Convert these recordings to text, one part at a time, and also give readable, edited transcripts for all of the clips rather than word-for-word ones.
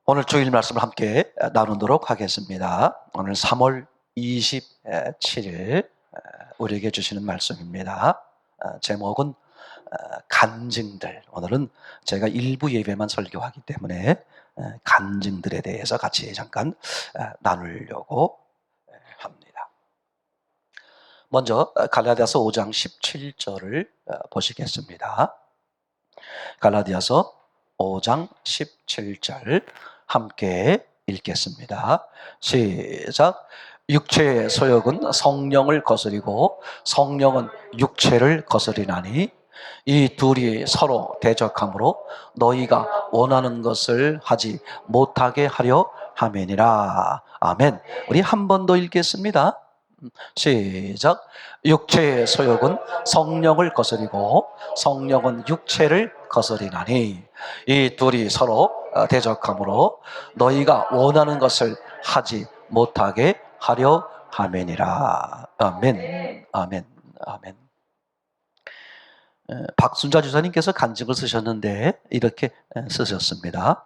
오늘 주일 말씀을 함께 나누도록 하겠습니다. 오늘 3월 27일 우리에게 주시는 말씀입니다. 제목은 간증들. 오늘은 제가 일부 예배만 설교하기 때문에 간증들에 대해서 같이 잠깐 나누려고 합니다. 먼저 갈라디아서 5장 17절을 보시겠습니다. 갈라디아서 5장 17절 함께 읽겠습니다. 시작. 육체의 소욕은 성령을 거스리고 성령은 육체를 거스리나니 이 둘이 서로 대적하므로 너희가 원하는 것을 하지 못하게 하려 함이니라. 아멘. 우리 한 번 더 읽겠습니다. 시작. 육체의 소욕은 성령을 거스리고 성령은 육체를 거스리나니 이 둘이 서로 대적하므로 너희가 원하는 것을 하지 못하게 하려 함이니라. 아멘. 아멘. 아멘. 박순자 주사님께서 간증을 쓰셨는데 이렇게 쓰셨습니다.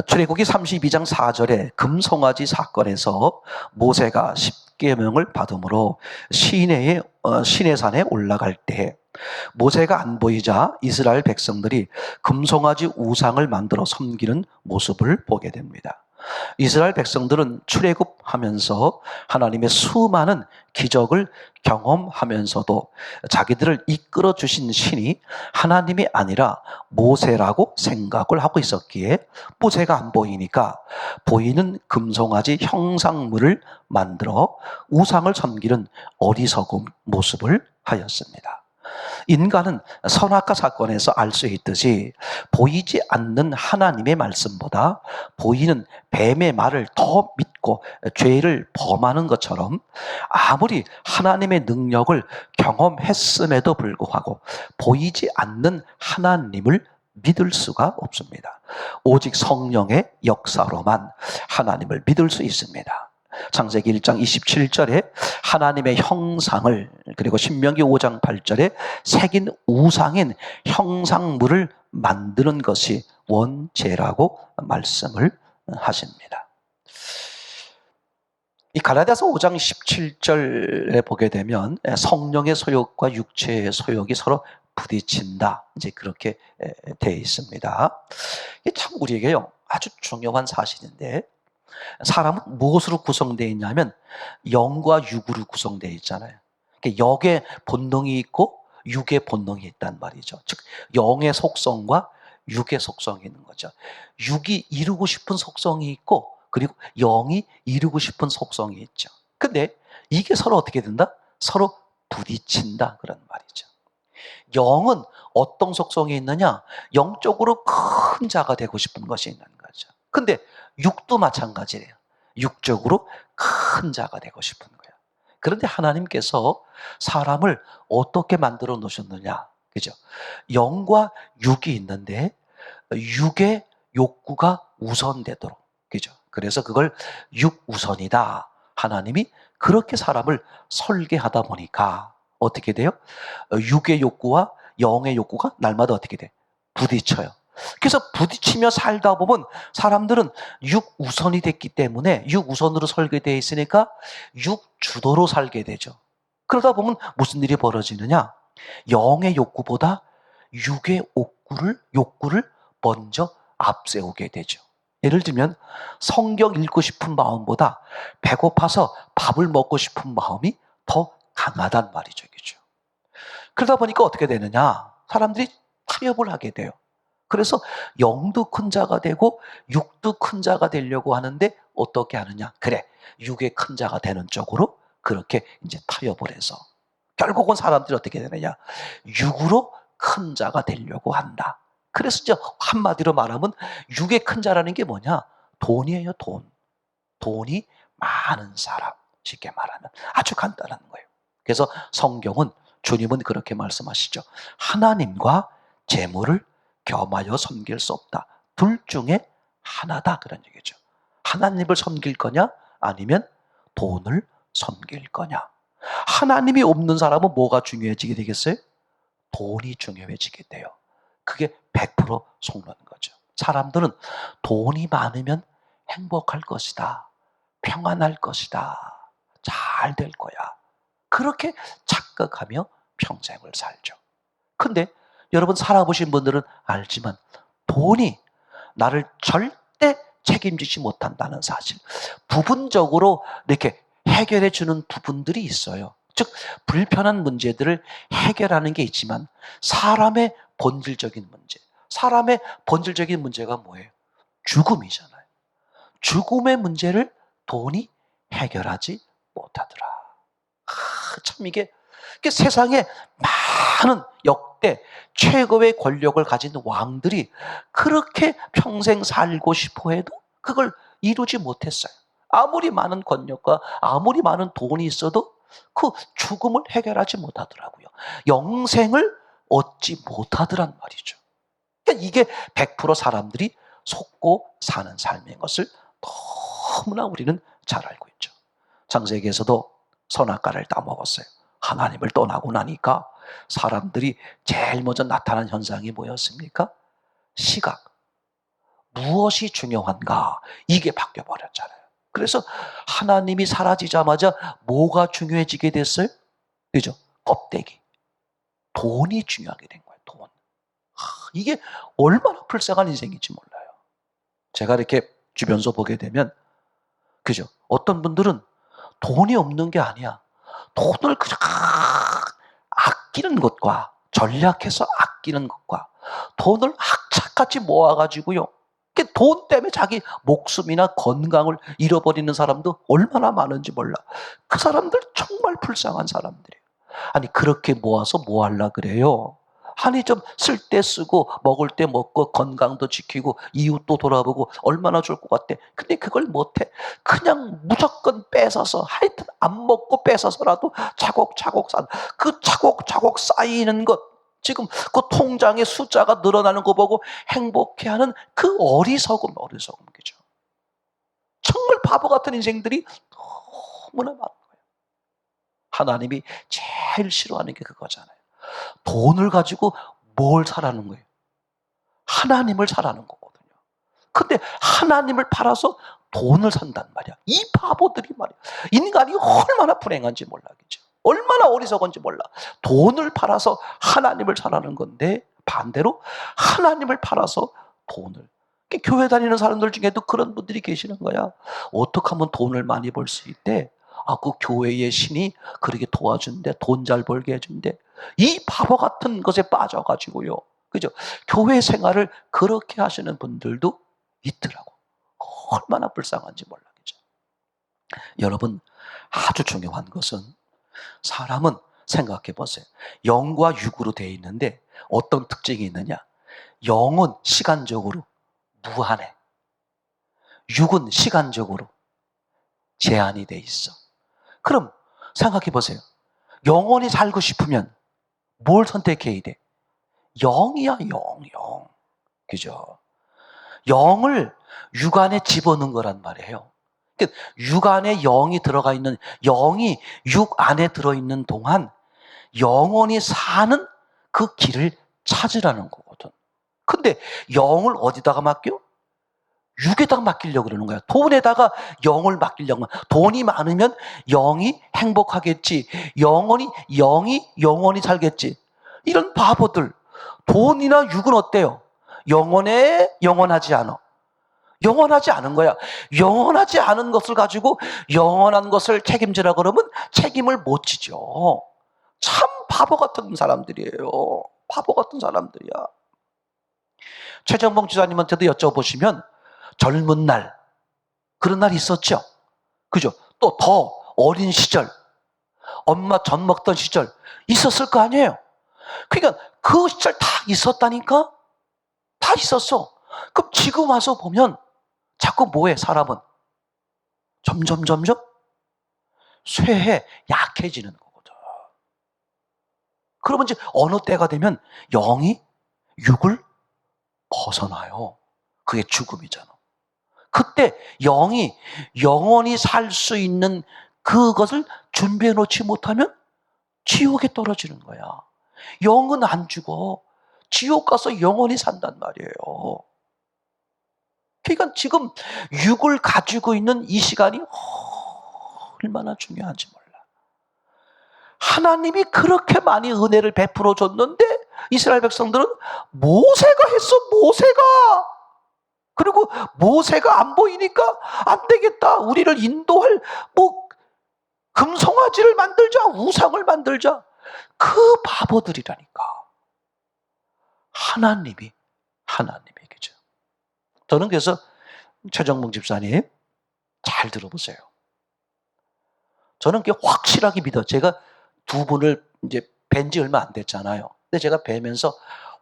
출애굽기 32장 4절에 금송아지 사건에서 모세가 십계명을 받음으로 시내산에 올라갈 때 모세가 안 보이자 이스라엘 백성들이 금송아지 우상을 만들어 섬기는 모습을 보게 됩니다. 이스라엘 백성들은 출애굽하면서 하나님의 수많은 기적을 경험하면서도 자기들을 이끌어 주신 신이 하나님이 아니라 모세라고 생각을 하고 있었기에 모세가 안 보이니까 보이는 금송아지 형상물을 만들어 우상을 섬기는 어리석은 모습을 하였습니다. 인간은 선악과 사건에서 알 수 있듯이 보이지 않는 하나님의 말씀보다 보이는 뱀의 말을 더 믿고 죄를 범하는 것처럼 아무리 하나님의 능력을 경험했음에도 불구하고 보이지 않는 하나님을 믿을 수가 없습니다. 오직 성령의 역사로만 하나님을 믿을 수 있습니다. 창세기 1장 27절에 하나님의 형상을, 그리고 신명기 5장 8절에 새긴 우상인 형상물을 만드는 것이 원죄라고 말씀을 하십니다. 이 갈라디아서 5장 17절에 보게 되면 성령의 소욕과 육체의 소욕이 서로 부딪힌다, 이제 그렇게 되어 있습니다. 이게 참 우리에게요 아주 중요한 사실인데, 사람은 무엇으로 구성되어 있냐면 영과 육으로 구성되어 있잖아요. 영의 본능이 있고 육의 본능이 있단 말이죠. 즉 영의 속성과 육의 속성이 있는 거죠. 육이 이루고 싶은 속성이 있고 그리고 영이 이루고 싶은 속성이 있죠. 근데 이게 서로 어떻게 된다? 서로 부딪힌다, 그런 말이죠. 영은 어떤 속성이 있느냐? 영적으로 큰 자가 되고 싶은 것이 있는 거죠. 근데 육도 마찬가지래요. 육적으로 큰 자가 되고 싶은 거예요. 그런데 하나님께서 사람을 어떻게 만들어 놓으셨느냐? 그죠? 영과 육이 있는데 육의 욕구가 우선되도록. 그죠? 그래서 그걸 육우선이다. 하나님이 그렇게 사람을 설계하다 보니까 어떻게 돼요? 육의 욕구와 영의 욕구가 날마다 어떻게 돼? 부딪혀요. 그래서 부딪히며 살다 보면 사람들은 육우선이 됐기 때문에 육우선으로 설계되어 있으니까 육주도로 살게 되죠. 그러다 보면 무슨 일이 벌어지느냐? 영의 욕구보다 육의 욕구를 먼저 앞세우게 되죠. 예를 들면 성경 읽고 싶은 마음보다 배고파서 밥을 먹고 싶은 마음이 더 강하단 말이죠. 그죠? 그러다 보니까 어떻게 되느냐? 사람들이 타협을 하게 돼요. 그래서 영도 큰 자가 되고 육도 큰 자가 되려고 하는데 어떻게 하느냐? 그래, 육의 큰 자가 되는 쪽으로 그렇게 이제 타협을 해서 결국은 사람들이 어떻게 되느냐? 육으로 큰 자가 되려고 한다. 그래서 이제 한마디로 말하면 육의 큰 자라는 게 뭐냐? 돈이에요, 돈. 돈이 많은 사람. 쉽게 말하면 아주 간단한 거예요. 그래서 성경은, 주님은 그렇게 말씀하시죠. 하나님과 재물을 겸하여 섬길 수 없다. 둘 중에 하나다, 그런 얘기죠. 하나님을 섬길 거냐 아니면 돈을 섬길 거냐. 하나님이 없는 사람은 뭐가 중요해지게 되겠어요? 돈이 중요해지게 돼요. 그게 100% 속는 거죠. 사람들은 돈이 많으면 행복할 것이다. 평안할 것이다. 잘 될 거야. 그렇게 착각하며 평생을 살죠. 근데 여러분 살아보신 분들은 알지만 돈이 나를 절대 책임지지 못한다는 사실. 부분적으로 이렇게 해결해 주는 부분들이 있어요. 즉 불편한 문제들을 해결하는 게 있지만 사람의 본질적인 문제. 사람의 본질적인 문제가 뭐예요? 죽음이잖아요. 죽음의 문제를 돈이 해결하지 못하더라. 참 이게 세상에 많은 역대 최고의 권력을 가진 왕들이 그렇게 평생 살고 싶어 해도 그걸 이루지 못했어요. 아무리 많은 권력과 아무리 많은 돈이 있어도 그 죽음을 해결하지 못하더라고요. 영생을 얻지 못하더란 말이죠. 그러니까 이게 100% 사람들이 속고 사는 삶인 것을 너무나 우리는 잘 알고 있죠. 창세기에서도 선악과를 따먹었어요. 하나님을 떠나고 나니까 사람들이 제일 먼저 나타난 현상이 뭐였습니까? 시각. 무엇이 중요한가? 이게 바뀌어버렸잖아요. 그래서 하나님이 사라지자마자 뭐가 중요해지게 됐어요? 그죠? 껍데기. 돈이 중요하게 된 거예요. 돈. 이게 얼마나 불쌍한 인생인지 몰라요. 제가 이렇게 주변서 보게 되면 그죠? 어떤 분들은 돈이 없는 게 아니야. 돈을 그냥 아끼는 것과 전략해서 아끼는 것과 돈을 악착같이 모아가지고요. 돈 때문에 자기 목숨이나 건강을 잃어버리는 사람도 얼마나 많은지 몰라. 그 사람들 정말 불쌍한 사람들이에요. 아니 그렇게 모아서 뭐 하려고 그래요? 아니 좀 쓸 때 쓰고 먹을 때 먹고 건강도 지키고 이웃도 돌아보고 얼마나 좋을 것 같아. 근데 그걸 못해. 그냥 무조건 뺏어서 하여튼 안 먹고 뺏어서라도 차곡차곡 그 차곡차곡 쌓이는 것 지금 그 통장의 숫자가 늘어나는 거 보고 행복해하는 그 어리석음 그죠? 정말 바보 같은 인생들이 너무나 많은 거예요. 하나님이 제일 싫어하는 게 그거잖아요. 돈을 가지고 뭘 사라는 거예요? 하나님을 사라는 거거든요. 근데 하나님을 팔아서 돈을 산단 말이야. 이 바보들이 말이야. 인간이 얼마나 불행한지 몰라. 그죠? 얼마나 어리석은지 몰라. 돈을 팔아서 하나님을 사라는 건데 반대로 하나님을 팔아서 돈을. 교회 다니는 사람들 중에도 그런 분들이 계시는 거야. 어떻게 하면 돈을 많이 벌 수 있대? 그 교회의 신이 그렇게 도와준대. 돈 잘 벌게 해준대. 이 바보 같은 것에 빠져가지고요. 그죠? 교회 생활을 그렇게 하시는 분들도 있더라고. 얼마나 불쌍한지 몰라. 그죠? 여러분, 아주 중요한 것은 사람은 생각해 보세요. 영과 육으로 되어 있는데 어떤 특징이 있느냐? 영은 시간적으로 무한해. 육은 시간적으로 제한이 돼 있어. 그럼 생각해 보세요. 영원히 살고 싶으면 뭘 선택해야 돼? 영이야, 영. 그죠? 영을 육 안에 집어넣은 거란 말이에요. 그러니까 육 안에 영이 들어가 있는, 영이 육 안에 들어있는 동안 영원히 사는 그 길을 찾으라는 거거든. 근데 영을 어디다가 맡겨? 육에다가 맡기려고 그러는 거야. 돈에다가 영을 맡기려고. 돈이 많으면 영이 행복하겠지. 영이 영원히 살겠지. 이런 바보들. 돈이나 육은 어때요? 영원하지 않아. 영원하지 않은 거야. 영원하지 않은 것을 가지고 영원한 것을 책임지라 그러면 책임을 못 지죠. 참 바보 같은 사람들이에요. 바보 같은 사람들이야. 최정봉 지사님한테도 여쭤보시면 젊은 날, 그런 날 있었죠? 그죠? 또 더 어린 시절, 엄마 젖 먹던 시절 있었을 거 아니에요? 그러니까 그 시절 다 있었다니까? 다 있었어. 그럼 지금 와서 보면 자꾸 뭐해, 사람은? 점점 쇠해, 약해지는 거거든. 그러면 이제 어느 때가 되면 영이 육을 벗어나요. 그게 죽음이잖아. 그때 영이 영원히 살 수 있는 그것을 준비해 놓지 못하면 지옥에 떨어지는 거야. 영은 안 죽어. 지옥 가서 영원히 산단 말이에요. 그러니까 지금 육을 가지고 있는 이 시간이 얼마나 중요한지 몰라. 하나님이 그렇게 많이 은혜를 베풀어 줬는데 이스라엘 백성들은 모세가 했어, 모세가. 그리고 모세가 안 보이니까 안 되겠다. 우리를 인도할 금송아지를 만들자, 우상을 만들자. 그 바보들이라니까. 하나님이 그죠. 저는 그래서 최정봉 집사님 잘 들어보세요. 저는 그게 확실하게 믿어. 제가 두 분을 이제 뵌 지 얼마 안 됐잖아요. 근데 제가 뵈면서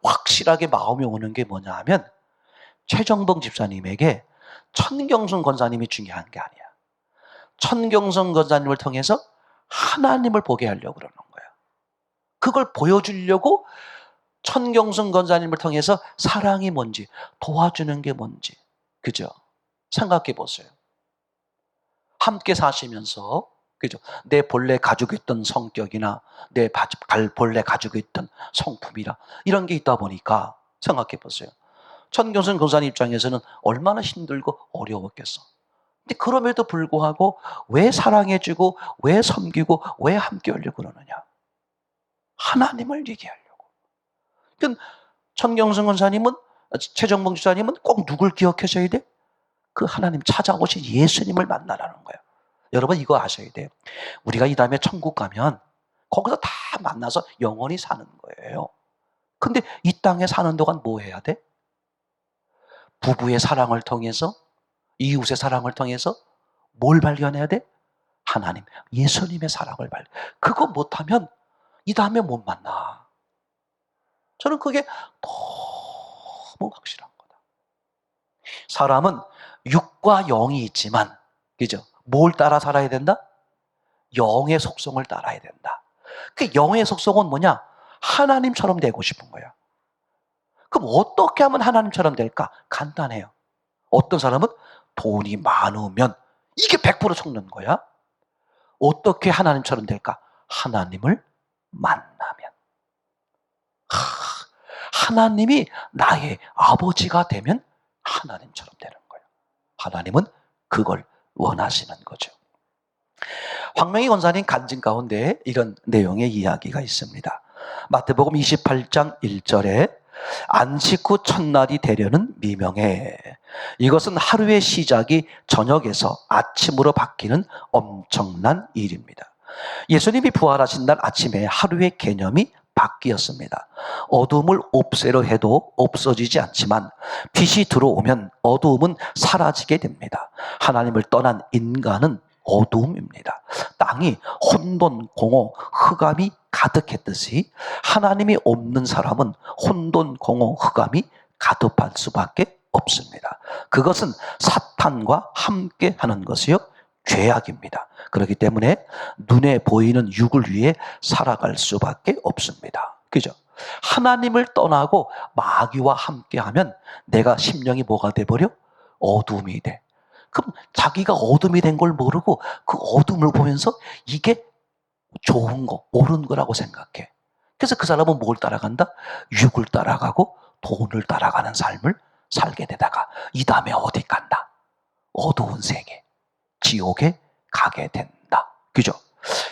확실하게 마음이 오는 게 뭐냐 하면 최정봉 집사님에게 천경순 권사님이 중요한 게 아니야. 천경순 권사님을 통해서 하나님을 보게 하려고 그러는 거야. 그걸 보여주려고 천경순 권사님을 통해서 사랑이 뭔지, 도와주는 게 뭔지, 그죠? 생각해 보세요. 함께 사시면서, 그죠? 내 본래 가지고 있던 성격이나 내 본래 가지고 있던 성품이나 이런 게 있다 보니까 생각해 보세요. 천경순 권사님 입장에서는 얼마나 힘들고 어려웠겠어. 근데 그럼에도 불구하고 왜 사랑해주고 왜 섬기고 왜 함께 하려고 그러느냐? 하나님을 얘기하려고. 그러니까 천경순 권사님은, 최정봉 집사님은 꼭 누굴 기억하셔야 돼? 그 하나님 찾아오신 예수님을 만나라는 거예요. 여러분 이거 아셔야 돼요. 우리가 이 다음에 천국 가면 거기서 다 만나서 영원히 사는 거예요. 근데 이 땅에 사는 동안 뭐 해야 돼? 부부의 사랑을 통해서, 이웃의 사랑을 통해서 뭘 발견해야 돼? 하나님, 예수님의 사랑을 발견. 그거 못하면 이 다음에 못 만나. 저는 그게 너무 확실한 거다. 사람은 육과 영이 있지만, 그죠? 뭘 따라 살아야 된다? 영의 속성을 따라야 된다. 그 영의 속성은 뭐냐? 하나님처럼 되고 싶은 거야. 그럼 어떻게 하면 하나님처럼 될까? 간단해요. 어떤 사람은 돈이 많으면 이게 100% 속는 거야. 어떻게 하나님처럼 될까? 하나님을 만나면. 하나님이 나의 아버지가 되면 하나님처럼 되는 거예요. 하나님은 그걸 원하시는 거죠. 황명희 권사님 간증 가운데 이런 내용의 이야기가 있습니다. 마태복음 28장 1절에 안식 후 첫날이 되려는 미명에, 이것은 하루의 시작이 저녁에서 아침으로 바뀌는 엄청난 일입니다. 예수님이 부활하신 날 아침에 하루의 개념이 바뀌었습니다. 어둠을 없애려 해도 없어지지 않지만 빛이 들어오면 어두움은 사라지게 됩니다. 하나님을 떠난 인간은 어두움입니다. 땅이 혼돈, 공허, 흑암이 가득했듯이 하나님이 없는 사람은 혼돈, 공허, 흑암이 가득할 수밖에 없습니다. 그것은 사탄과 함께 하는 것이요, 죄악입니다. 그렇기 때문에 눈에 보이는 육을 위해 살아갈 수밖에 없습니다. 그죠? 하나님을 떠나고 마귀와 함께하면 내가 심령이 뭐가 돼버려? 어둠이 돼. 그럼 자기가 어둠이 된 걸 모르고 그 어둠을 보면서 이게 좋은 거, 옳은 거라고 생각해. 그래서 그 사람은 뭘 따라간다? 육을 따라가고 돈을 따라가는 삶을 살게 되다가 이 다음에 어디 간다? 어두운 세계, 지옥에 가게 된다. 그죠?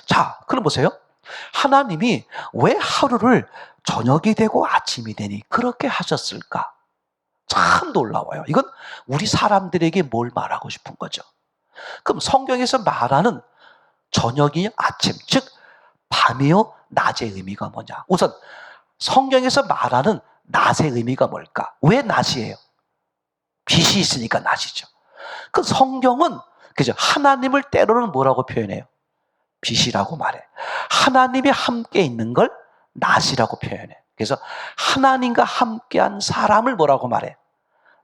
자, 그럼 보세요. 하나님이 왜 하루를 저녁이 되고 아침이 되니 그렇게 하셨을까? 참 놀라워요. 이건 우리 사람들에게 뭘 말하고 싶은 거죠. 그럼 성경에서 말하는 저녁이 아침, 즉 밤이요 낮의 의미가 뭐냐? 우선 성경에서 말하는 낮의 의미가 뭘까? 왜 낮이에요? 빛이 있으니까 낮이죠. 그 성경은 그죠? 하나님을 때로는 뭐라고 표현해요? 빛이라고 말해. 하나님이 함께 있는 걸 낮이라고 표현해. 그래서 하나님과 함께한 사람을 뭐라고 말해?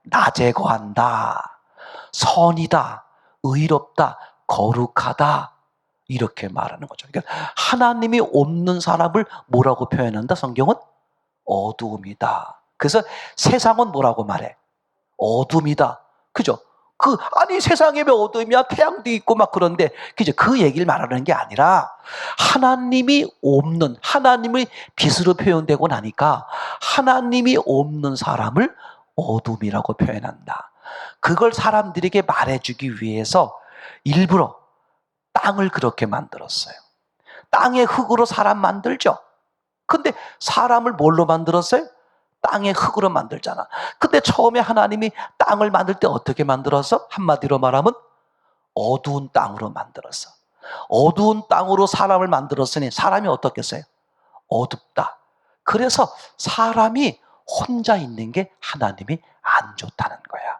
낮에 거한다, 선이다, 의롭다, 거룩하다, 이렇게 말하는 거죠. 그러니까 하나님이 없는 사람을 뭐라고 표현한다? 성경은 어두움이다. 그래서 세상은 뭐라고 말해? 어둠이다. 그죠? 아니 세상에 왜 어둠이야? 태양도 있고 막 그런데, 그죠? 그 얘기를 말하는 게 아니라 하나님이 없는, 하나님의 빛으로 표현되고 나니까 하나님이 없는 사람을 어둠이라고 표현한다. 그걸 사람들에게 말해주기 위해서 일부러 땅을 그렇게 만들었어요. 땅의 흙으로 사람 만들죠. 근데 사람을 뭘로 만들었어요? 땅의 흙으로 만들잖아. 근데 처음에 하나님이 땅을 만들 때 어떻게 만들었어? 한마디로 말하면 어두운 땅으로 만들었어. 어두운 땅으로 사람을 만들었으니 사람이 어떻겠어요? 어둡다. 그래서 사람이 혼자 있는 게 하나님이 안 좋다는 거야.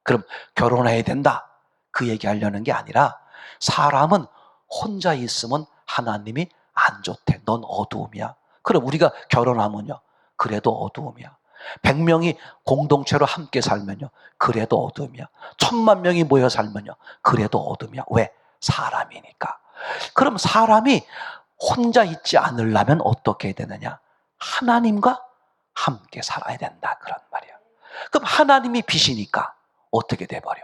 그럼 결혼해야 된다. 그 얘기하려는 게 아니라 사람은 혼자 있으면 하나님이 안 좋대. 넌 어두움이야. 그럼 우리가 결혼하면요. 그래도 어두움이야. 100명이 공동체로 함께 살면요. 그래도 어두움이야. 1000만 명이 모여 살면요. 그래도 어두움이야. 왜? 사람이니까. 그럼 사람이 혼자 있지 않으려면 어떻게 해야 되느냐? 하나님과 함께 살아야 된다. 그런 말이야. 그럼 하나님이 빛이니까 어떻게 돼버려?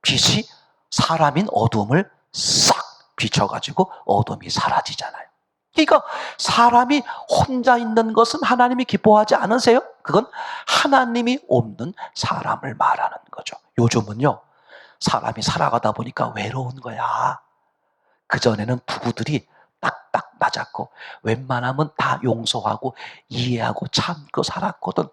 빛이 사람인 어둠을 싹 비춰가지고 어둠이 사라지잖아요. 그러니까 사람이 혼자 있는 것은 하나님이 기뻐하지 않으세요? 그건 하나님이 없는 사람을 말하는 거죠. 요즘은요, 사람이 살아가다 보니까 외로운 거야. 그전에는 부부들이 딱딱 맞았고 웬만하면 다 용서하고 이해하고 참고 살았거든.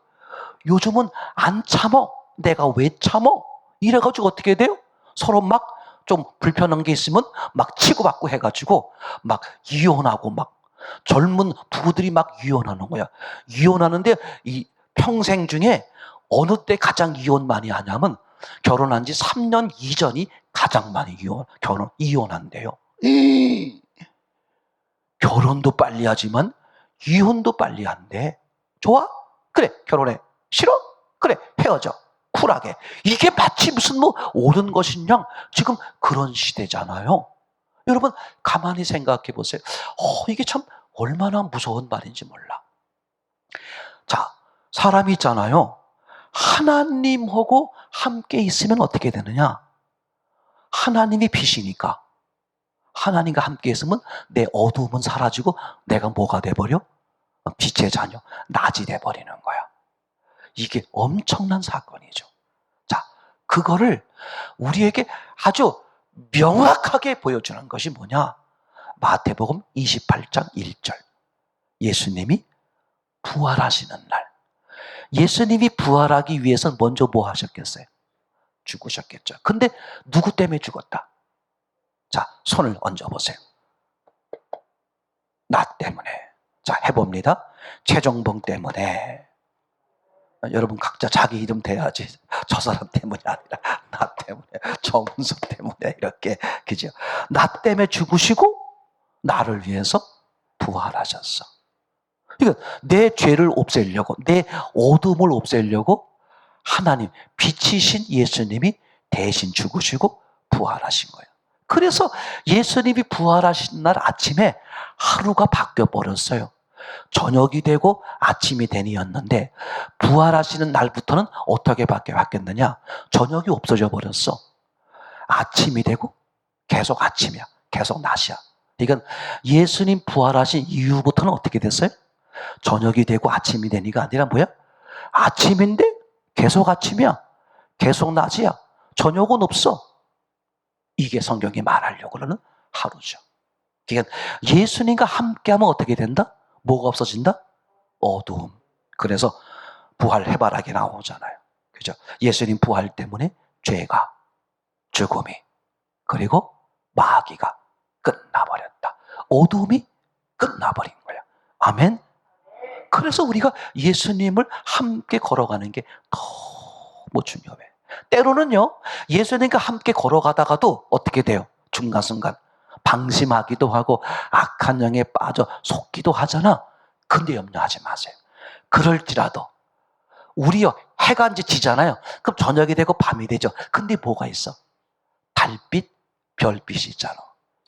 요즘은 안 참어. 내가 왜 참어? 이래가지고 어떻게 돼요? 서로 막 좀 불편한 게 있으면 막 치고받고 해가지고 막 이혼하고 막 젊은 부부들이 막 이혼하는 거야. 이혼하는데 이 평생 중에 어느 때 가장 이혼 많이 하냐면 결혼한 지 3년 이전이 가장 많이 이혼한대요. 결혼도 빨리 하지만 이혼도 빨리 한대. 좋아? 그래, 결혼해. 싫어? 그래, 헤어져. 쿨하게. 이게 마치 무슨 뭐 옳은 것이냐? 지금 그런 시대잖아요. 여러분, 가만히 생각해 보세요. 이게 참 얼마나 무서운 말인지 몰라. 자, 사람이 있잖아요. 하나님하고 함께 있으면 어떻게 되느냐? 하나님이 빛이니까. 하나님과 함께 있으면 내 어두움은 사라지고 내가 뭐가 돼버려? 빛의 자녀, 낮이 돼버리는 거야. 이게 엄청난 사건이죠. 자, 그거를 우리에게 아주 명확하게 보여주는 것이 뭐냐? 마태복음 28장 1절. 예수님이 부활하시는 날. 예수님이 부활하기 위해서 먼저 뭐 하셨겠어요? 죽으셨겠죠. 근데 누구 때문에 죽었다? 자, 손을 얹어보세요. 나 때문에. 자, 해봅니다. 최종봉 때문에. 여러분 각자 자기 이름 대야지. 저 사람 때문이 아니라 나 때문에, 정은석 때문에 이렇게. 그죠? 나 때문에 죽으시고 나를 위해서 부활하셨어. 그러니까 내 죄를 없애려고, 내 어둠을 없애려고 하나님, 빛이신 예수님이 대신 죽으시고 부활하신 거예요. 그래서 예수님이 부활하신 날 아침에 하루가 바뀌어 버렸어요. 저녁이 되고 아침이 되니였는데 부활하시는 날부터는 어떻게 바뀌었느냐? 저녁이 없어져 버렸어. 아침이 되고 계속 아침이야. 계속 낮이야. 이건 예수님 부활하신 이후부터는 어떻게 됐어요? 저녁이 되고 아침이 되니가 아니라 뭐야? 아침인데 계속 아침이야. 계속 낮이야. 저녁은 없어. 이게 성경이 말하려고 하는 하루죠. 그러니까 예수님과 함께하면 어떻게 된다? 뭐가 없어진다? 어두움. 그래서 부활 해바라기 나오잖아요. 그죠? 예수님 부활 때문에 죄가, 죽음이, 그리고 마귀가 끝나버렸다. 어두움이 끝나버린 거야. 아멘? 그래서 우리가 예수님을 함께 걸어가는 게 너무 중요해. 때로는요, 예수님과 함께 걸어가다가도 어떻게 돼요? 중간순간 방심하기도 하고 악한 영에 빠져 속기도 하잖아. 근데 염려하지 마세요. 그럴지라도 우리요, 해가 이제 지잖아요. 그럼 저녁이 되고 밤이 되죠. 근데 뭐가 있어? 달빛, 별빛이 있잖아.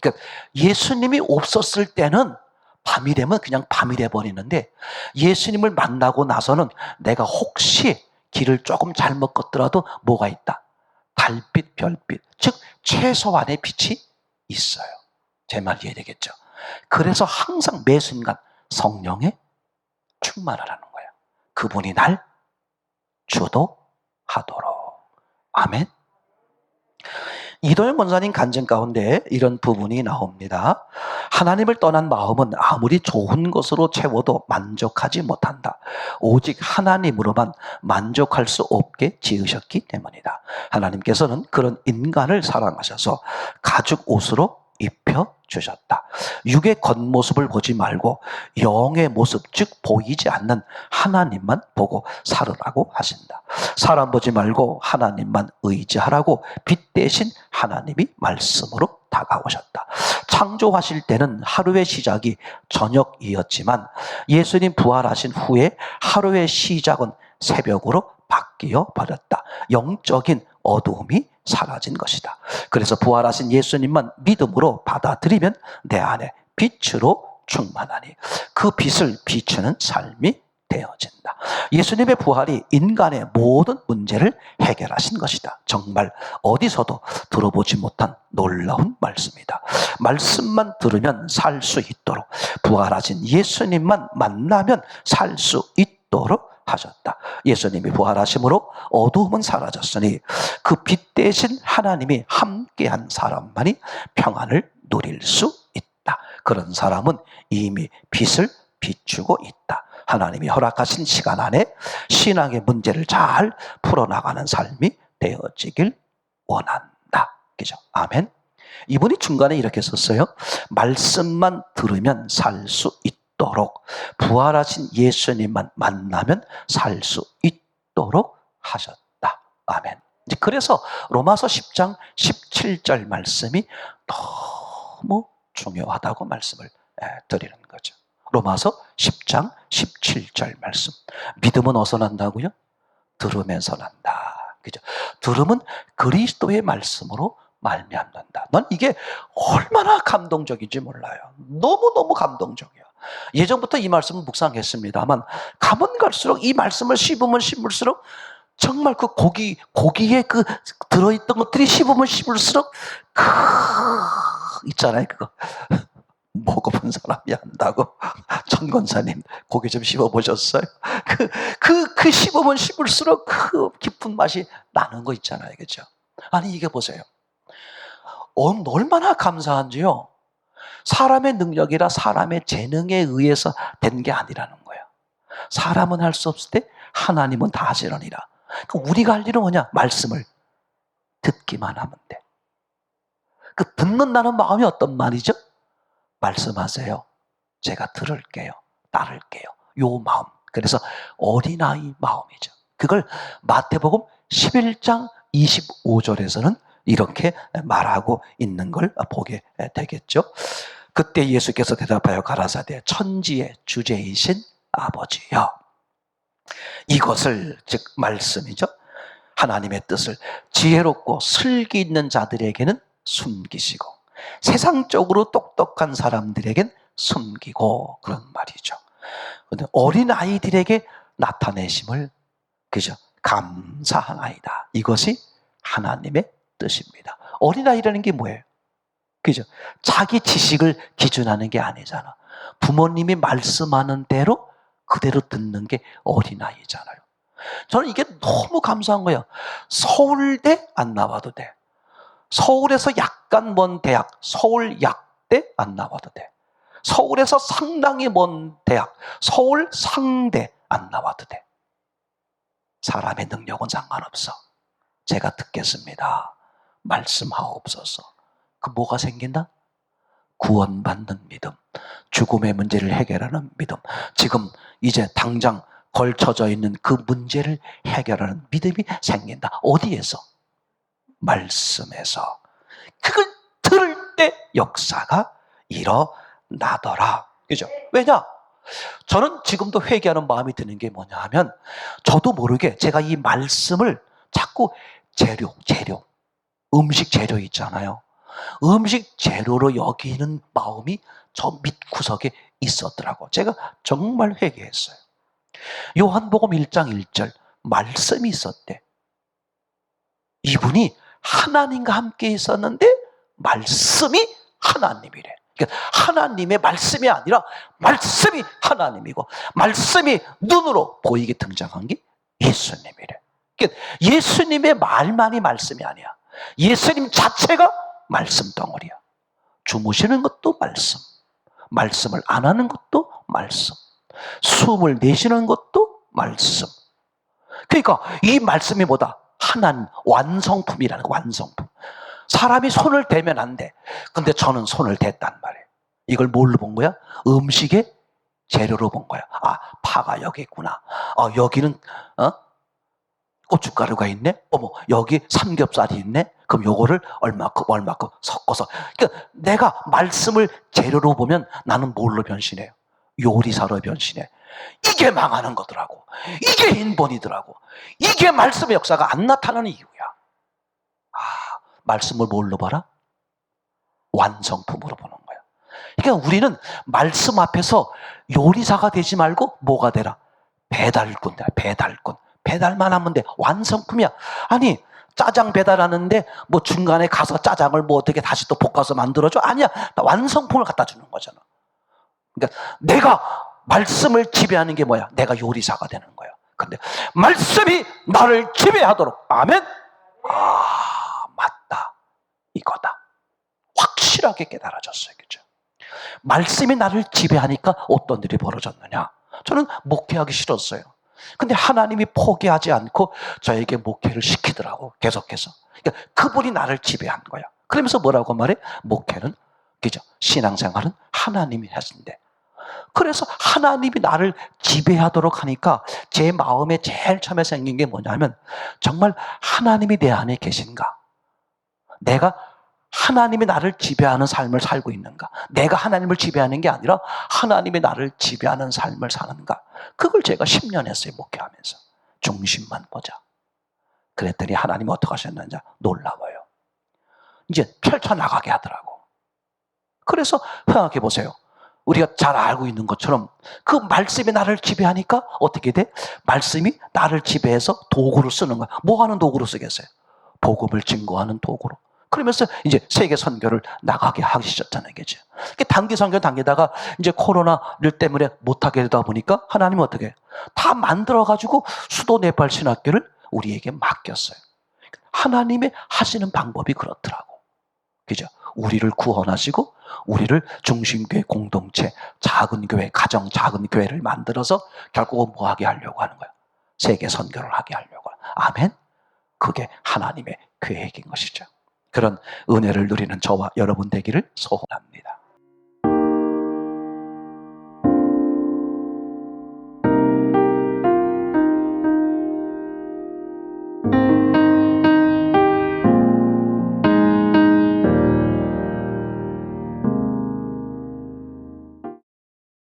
그러니까 예수님이 없었을 때는 밤이 되면 그냥 밤이 돼버리는데 예수님을 만나고 나서는 내가 혹시 길을 조금 잘못 걷더라도 뭐가 있다? 달빛, 별빛. 즉 최소한의 빛이 있어요. 제 말 이해되겠죠? 그래서 항상 매 순간 성령에 충만하라는 거예요. 그분이 날 주도 하도록. 아멘. 이도현 권사님 간증 가운데 이런 부분이 나옵니다. 하나님을 떠난 마음은 아무리 좋은 것으로 채워도 만족하지 못한다. 오직 하나님으로만 만족할 수 없게 지으셨기 때문이다. 하나님께서는 그런 인간을 사랑하셔서 가죽 옷으로 입혀주셨다. 육의 겉모습을 보지 말고 영의 모습, 즉 보이지 않는 하나님만 보고 살으라고 하신다. 사람 보지 말고 하나님만 의지하라고 빛 대신 하나님이 말씀으로 다가오셨다. 창조하실 때는 하루의 시작이 저녁이었지만 예수님 부활하신 후에 하루의 시작은 새벽으로 바뀌어 버렸다. 영적인 어두움이 사라진 것이다. 그래서 부활하신 예수님만 믿음으로 받아들이면 내 안에 빛으로 충만하니 그 빛을 비추는 삶이 되어진다. 예수님의 부활이 인간의 모든 문제를 해결하신 것이다. 정말 어디서도 들어보지 못한 놀라운 말씀이다. 말씀만 들으면 살 수 있도록, 부활하신 예수님만 만나면 살 수 있도록 하셨다. 예수님이 부활하심으로 어두움은 사라졌으니 그 빛 대신 하나님이 함께한 사람만이 평안을 누릴 수 있다. 그런 사람은 이미 빛을 비추고 있다. 하나님이 허락하신 시간 안에 신앙의 문제를 잘 풀어나가는 삶이 되어지길 원한다. 그죠? 아멘. 이분이 중간에 이렇게 썼어요. 말씀만 들으면 살 수 있도록, 부활하신 예수님만 만나면 살 수 있도록 하셨다. 아멘. 그래서 로마서 10장 17절 말씀이 너무 중요하다고 말씀을 드리는 거죠. 로마서 10장 17절 말씀. 믿음은 어디서 난다고요? 들으면서 난다. 그죠? 들음은 그리스도의 말씀으로 말미암는다. 난 이게 얼마나 감동적인지 몰라요. 너무너무 감동적이야. 예전부터 이 말씀을 묵상했습니다만 가면 갈수록 이 말씀을 씹으면 씹을수록 정말 그 고기에 그 들어있던 것들이 씹으면 씹을수록 있잖아요, 그거. 먹어본 사람이 안다고. 천 권사님, 고기 좀 씹어보셨어요? 그 씹으면 씹을수록 그 깊은 맛이 나는 거 있잖아요, 그죠? 아니, 이게 보세요. 얼마나 감사한지요. 사람의 능력이라 사람의 재능에 의해서 된 게 아니라는 거예요. 사람은 할 수 없을 때 하나님은 다 하시려니라. 우리가 할 일은 뭐냐? 말씀을 듣기만 하면 돼. 그 듣는다는 마음이 어떤 말이죠? 말씀하세요. 제가 들을게요. 따를게요. 요 마음. 그래서 어린아이 마음이죠. 그걸 마태복음 11장 25절에서는 이렇게 말하고 있는 걸 보게 되겠죠. 그때 예수께서 대답하여 가라사대 천지의 주제이신 아버지여, 이것을, 즉 말씀이죠, 하나님의 뜻을 지혜롭고 슬기 있는 자들에게는 숨기시고 세상적으로 똑똑한 사람들에겐 숨기고, 그런 말이죠. 그런데 어린아이들에게 나타내심을, 그죠, 감사하나이다. 이것이 하나님의 뜻입니다. 어린아이라는 게 뭐예요? 그죠? 자기 지식을 기준하는 게 아니잖아. 부모님이 말씀하는 대로 그대로 듣는 게 어린아이잖아요. 저는 이게 너무 감사한 거예요. 서울대 안 나와도 돼. 서울에서 약간 먼 대학, 서울약대 안 나와도 돼. 서울에서 상당히 먼 대학, 서울상대 안 나와도 돼. 사람의 능력은 상관없어. 제가 듣겠습니다. 말씀하옵소서. 그 뭐가 생긴다? 구원받는 믿음, 죽음의 문제를 해결하는 믿음, 지금 이제 당장 걸쳐져 있는 그 문제를 해결하는 믿음이 생긴다. 어디에서? 말씀에서. 그걸 들을 때 역사가 일어나더라. 그죠? 왜냐? 저는 지금도 회개하는 마음이 드는 게 뭐냐 하면, 저도 모르게 제가 이 말씀을 자꾸 재료, 음식 재료 있잖아요. 음식 재료로 여기는 마음이 저 밑구석에 있었더라고. 제가 정말 회개했어요. 요한복음 1장 1절 말씀이 있었대. 이분이 하나님과 함께 있었는데 말씀이 하나님이래. 그러니까 하나님의 말씀이 아니라 말씀이 하나님이고 말씀이 눈으로 보이게 등장한 게 예수님이래. 그러니까 예수님의 말만이 말씀이 아니야. 예수님 자체가 말씀 덩어리야. 주무시는 것도 말씀, 말씀을 안 하는 것도 말씀, 숨을 내쉬는 것도 말씀. 그러니까 이 말씀이 뭐다? 하나님 완성품이라는 거, 완성품. 사람이 손을 대면 안 돼. 근데 저는 손을 댔단 말이에요. 이걸 뭘로 본 거야? 음식의 재료로 본 거야. 아, 파가 여기 있구나. 여기는 고춧가루가 있네. 어머, 여기 삼겹살이 있네. 그럼 요거를 얼마큼 섞어서. 그러니까 내가 말씀을 재료로 보면 나는 뭘로 변신해요? 요리사로 변신해. 이게 망하는 거더라고. 이게 인본이더라고. 이게 말씀의 역사가 안 나타나는 이유야. 말씀을 뭘로 봐라? 완성품으로 보는 거야. 그러니까 우리는 말씀 앞에서 요리사가 되지 말고 뭐가 되라? 배달꾼. 배달만 하면 돼. 완성품이야. 아니, 짜장 배달하는데 뭐 중간에 가서 짜장을 뭐 어떻게 다시 또 볶아서 만들어줘? 아니야. 완성품을 갖다 주는 거잖아. 그러니까 내가 말씀을 지배하는 게 뭐야? 내가 요리사가 되는 거야. 근데 말씀이 나를 지배하도록. 아멘? 맞다. 이거다. 확실하게 깨달아졌어요. 그죠? 말씀이 나를 지배하니까 어떤 일이 벌어졌느냐? 저는 목회하기 싫었어요. 근데 하나님이 포기하지 않고 저에게 목회를 시키더라고. 계속해서. 그러니까 그분이 나를 지배한 거야. 그러면서 뭐라고 말해? 목회는, 그죠? 신앙생활은 하나님이 하신대. 그래서 하나님이 나를 지배하도록 하니까 제 마음에 제일 처음에 생긴 게 뭐냐면, 정말 하나님이 내 안에 계신가? 내가 하나님이 나를 지배하는 삶을 살고 있는가? 내가 하나님을 지배하는 게 아니라 하나님이 나를 지배하는 삶을 사는가? 그걸 제가 10년 했어요. 목회하면서. 중심만 보자. 그랬더니 하나님이 어떻게 하셨는지 놀라워요. 이제 펼쳐나가게 하더라고. 그래서 생각해 보세요. 우리가 잘 알고 있는 것처럼 그 말씀이 나를 지배하니까 어떻게 돼? 말씀이 나를 지배해서 도구를 쓰는 거야. 뭐 하는 도구로 쓰겠어요? 복음을 증거하는 도구로. 그러면서 이제 세계 선교를 나가게 하시셨잖아요. 그죠? 단기 선교 당기다가 이제 코로나를 때문에 못하게 되다 보니까 하나님은 어떻게 해요? 다 만들어가지고 수도 네팔 신학교를 우리에게 맡겼어요. 하나님의 하시는 방법이 그렇더라고. 그죠? 우리를 구원하시고 우리를 중심교회 공동체, 작은 교회, 가정 작은 교회를 만들어서 결국은 뭐 하게 하려고 하는 거야? 세계 선교를 하게 하려고. 아멘? 그게 하나님의 계획인 것이죠. 그런 은혜를 누리는 저와 여러분 되기를 소원합니다.